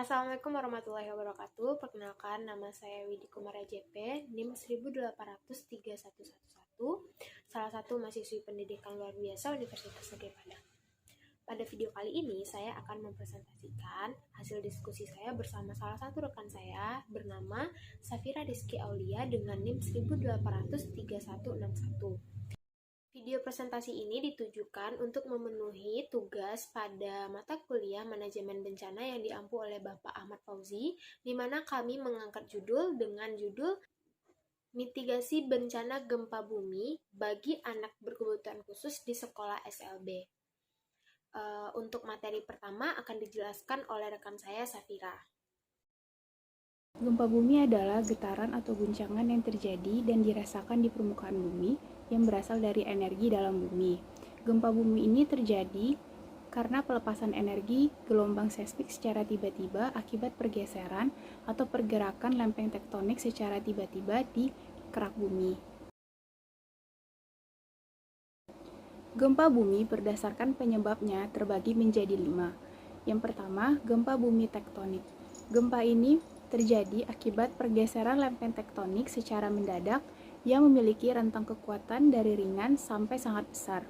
Assalamualaikum warahmatullahi wabarakatuh. Perkenalkan, nama saya Widi Kumara JP, NIM 1803111, salah satu mahasiswi pendidikan luar biasa Universitas Negeri Padang. Pada video kali ini, saya akan mempresentasikan hasil diskusi saya bersama salah satu rekan saya bernama Safira Rizky Aulia dengan NIM 1803161. Video presentasi ini ditujukan untuk memenuhi tugas pada mata kuliah Manajemen Bencana yang diampu oleh Bapak Ahmad Fauzi, di mana kami mengangkat judul dengan judul Mitigasi Bencana Gempa Bumi bagi Anak Berkebutuhan Khusus di Sekolah SLB. Untuk materi pertama akan dijelaskan oleh rekan saya, Safira. Gempa bumi adalah getaran atau guncangan yang terjadi dan dirasakan di permukaan bumi yang berasal dari energi dalam bumi. Gempa bumi ini terjadi karena pelepasan energi gelombang seismik secara tiba-tiba akibat pergeseran atau pergerakan lempeng tektonik secara tiba-tiba di kerak bumi. Gempa bumi berdasarkan penyebabnya terbagi menjadi 5. Yang pertama, gempa bumi tektonik. Gempa ini terjadi akibat pergeseran lempeng tektonik secara mendadak yang memiliki rentang kekuatan dari ringan sampai sangat besar.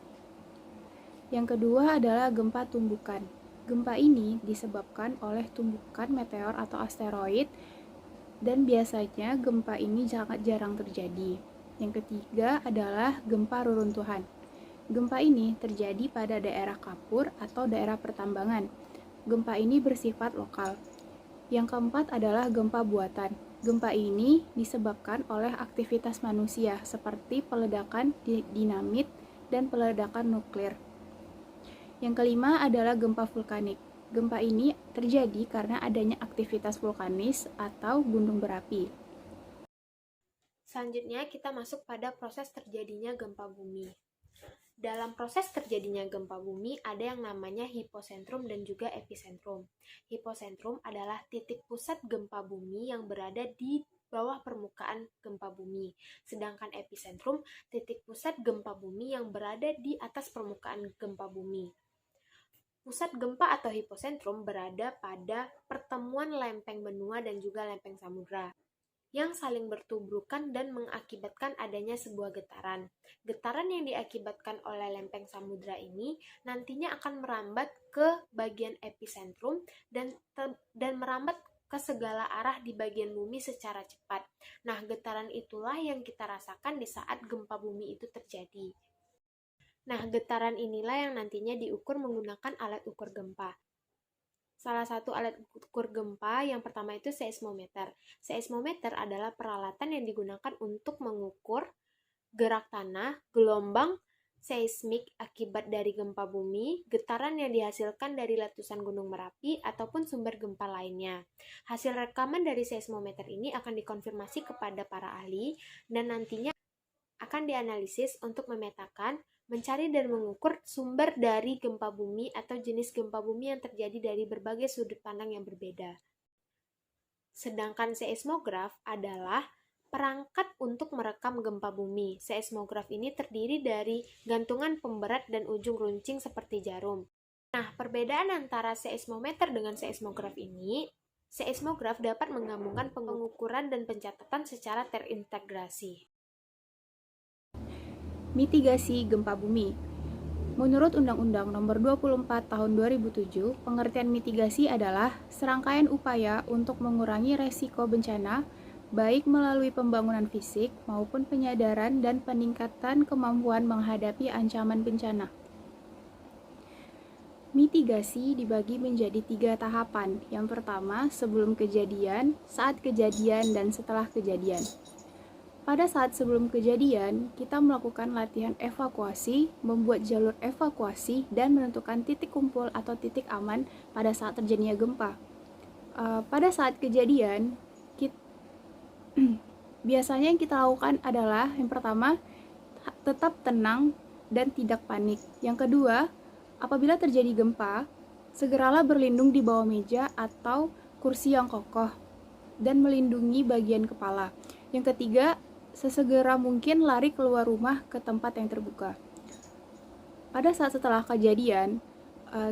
Yang kedua adalah gempa tumbukan. Gempa ini disebabkan oleh tumbukan meteor atau asteroid dan biasanya gempa ini sangat jarang terjadi. Yang ketiga adalah gempa reruntuhan. Gempa ini terjadi pada daerah kapur atau daerah pertambangan. Gempa ini bersifat lokal. Yang keempat adalah gempa buatan. Gempa ini disebabkan oleh aktivitas manusia seperti peledakan dinamit dan peledakan nuklir. Yang kelima adalah gempa vulkanik. Gempa ini terjadi karena adanya aktivitas vulkanis atau gunung berapi. Selanjutnya kita masuk pada proses terjadinya gempa bumi. Dalam proses terjadinya gempa bumi ada yang namanya hiposentrum dan juga epicentrum. Hiposentrum adalah titik pusat gempa bumi yang berada di bawah permukaan gempa bumi. Sedangkan epicentrum titik pusat gempa bumi yang berada di atas permukaan gempa bumi. Pusat gempa atau hiposentrum berada pada pertemuan lempeng benua dan juga lempeng samudra yang saling bertubrukan dan mengakibatkan adanya sebuah getaran. Getaran yang diakibatkan oleh lempeng samudra ini nantinya akan merambat ke bagian epicentrum dan merambat ke segala arah di bagian bumi secara cepat. Nah, getaran itulah yang kita rasakan di saat gempa bumi itu terjadi. Nah, getaran inilah yang nantinya diukur menggunakan alat ukur gempa. Salah satu alat ukur gempa yang pertama itu seismometer. Seismometer adalah peralatan yang digunakan untuk mengukur gerak tanah, gelombang seismik akibat dari gempa bumi, getaran yang dihasilkan dari letusan Gunung Merapi, ataupun sumber gempa lainnya. Hasil rekaman dari seismometer ini akan dikonfirmasi kepada para ahli dan nantinya akan dianalisis untuk memetakan, mencari dan mengukur sumber dari gempa bumi atau jenis gempa bumi yang terjadi dari berbagai sudut pandang yang berbeda. Sedangkan seismograf adalah perangkat untuk merekam gempa bumi. Seismograf ini terdiri dari gantungan pemberat dan ujung runcing seperti jarum. Nah, perbedaan antara seismometer dengan seismograf ini, seismograf dapat menggabungkan pengukuran dan pencatatan secara terintegrasi. Mitigasi gempa bumi. Menurut Undang-Undang Nomor 24 Tahun 2007, pengertian mitigasi adalah serangkaian upaya untuk mengurangi resiko bencana, baik melalui pembangunan fisik maupun penyadaran dan peningkatan kemampuan menghadapi ancaman bencana. Mitigasi dibagi menjadi 3 tahapan. Yang pertama, sebelum kejadian, saat kejadian, dan setelah kejadian. Pada saat sebelum kejadian, kita melakukan latihan evakuasi, membuat jalur evakuasi, dan menentukan titik kumpul atau titik aman pada saat terjadinya gempa. Pada saat kejadian, biasanya yang kita lakukan adalah yang pertama, tetap tenang dan tidak panik. Yang kedua, apabila terjadi gempa, segeralah berlindung di bawah meja atau kursi yang kokoh dan melindungi bagian kepala. Yang ketiga, sesegera mungkin lari keluar rumah ke tempat yang terbuka. Pada saat setelah kejadian,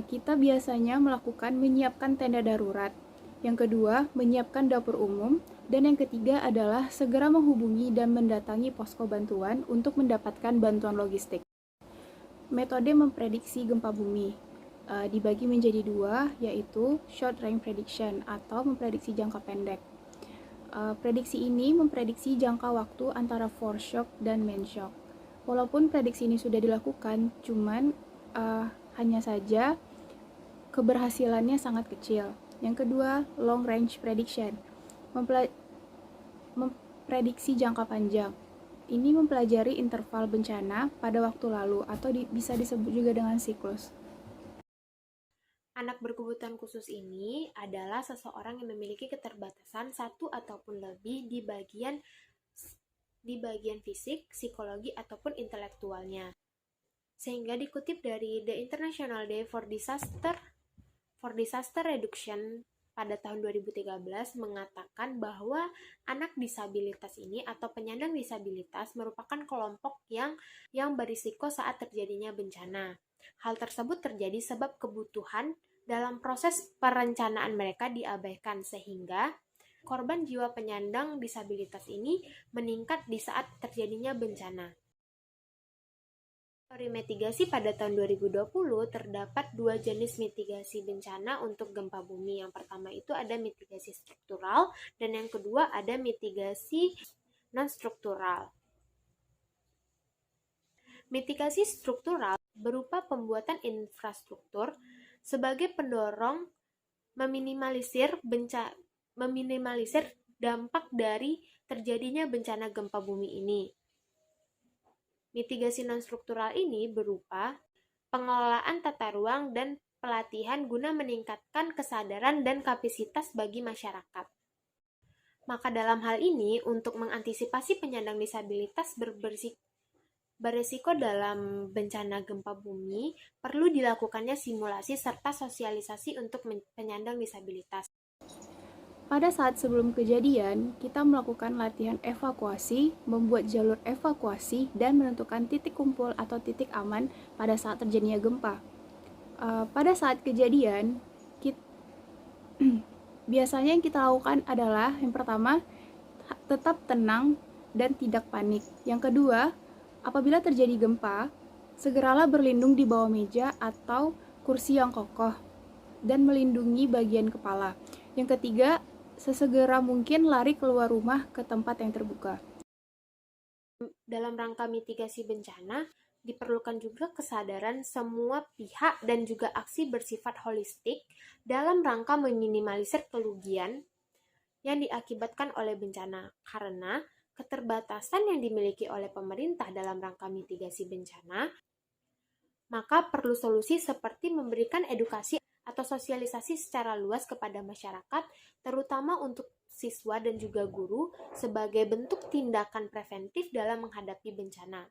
kita biasanya menyiapkan tenda darurat. Yang kedua, menyiapkan dapur umum. Dan yang ketiga adalah segera menghubungi dan mendatangi posko bantuan untuk mendapatkan bantuan logistik. Metode memprediksi gempa bumi dibagi menjadi dua, yaitu short range prediction atau memprediksi jangka pendek. Prediksi ini memprediksi jangka waktu antara foreshock dan mainshock. Walaupun prediksi ini sudah dilakukan, cuman hanya saja keberhasilannya sangat kecil. Yang kedua, long range prediction, memprediksi jangka panjang. Ini mempelajari interval bencana pada waktu lalu atau bisa disebut juga dengan siklus. Anak berkebutuhan khusus ini adalah seseorang yang memiliki keterbatasan satu ataupun lebih di bagian fisik, psikologi, ataupun intelektualnya. Sehingga dikutip dari The International Day for Disaster Reduction pada tahun 2013 mengatakan bahwa anak disabilitas ini atau penyandang disabilitas merupakan kelompok yang berisiko saat terjadinya bencana. Hal tersebut terjadi sebab kebutuhan dalam proses perencanaan mereka diabaikan sehingga korban jiwa penyandang disabilitas ini meningkat di saat terjadinya bencana. Teori mitigasi pada tahun 2020 terdapat dua jenis mitigasi bencana untuk gempa bumi. Yang pertama itu ada mitigasi struktural dan yang kedua ada mitigasi non-struktural. Mitigasi struktural berupa pembuatan infrastruktur sebagai pendorong meminimalisir dampak dari terjadinya bencana gempa bumi ini. Mitigasi non-struktural ini berupa pengelolaan tata ruang dan pelatihan guna meningkatkan kesadaran dan kapasitas bagi masyarakat. Maka dalam hal ini, untuk mengantisipasi penyandang disabilitas beresiko dalam bencana gempa bumi, perlu dilakukannya simulasi serta sosialisasi untuk penyandang disabilitas. Pada saat sebelum kejadian, kita melakukan latihan evakuasi, membuat jalur evakuasi, dan menentukan titik kumpul atau titik aman pada saat terjadinya gempa. Pada saat kejadian, biasanya yang kita lakukan adalah yang pertama, tetap tenang dan tidak panik. Yang kedua, apabila terjadi gempa, segeralah berlindung di bawah meja atau kursi yang kokoh dan melindungi bagian kepala. Yang ketiga, sesegera mungkin lari keluar rumah ke tempat yang terbuka. Dalam rangka mitigasi bencana, diperlukan juga kesadaran semua pihak dan juga aksi bersifat holistik dalam rangka meminimalisir kerugian yang diakibatkan oleh bencana, karena keterbatasan yang dimiliki oleh pemerintah dalam rangka mitigasi bencana, maka perlu solusi seperti memberikan edukasi atau sosialisasi secara luas kepada masyarakat, terutama untuk siswa dan juga guru, sebagai bentuk tindakan preventif dalam menghadapi bencana.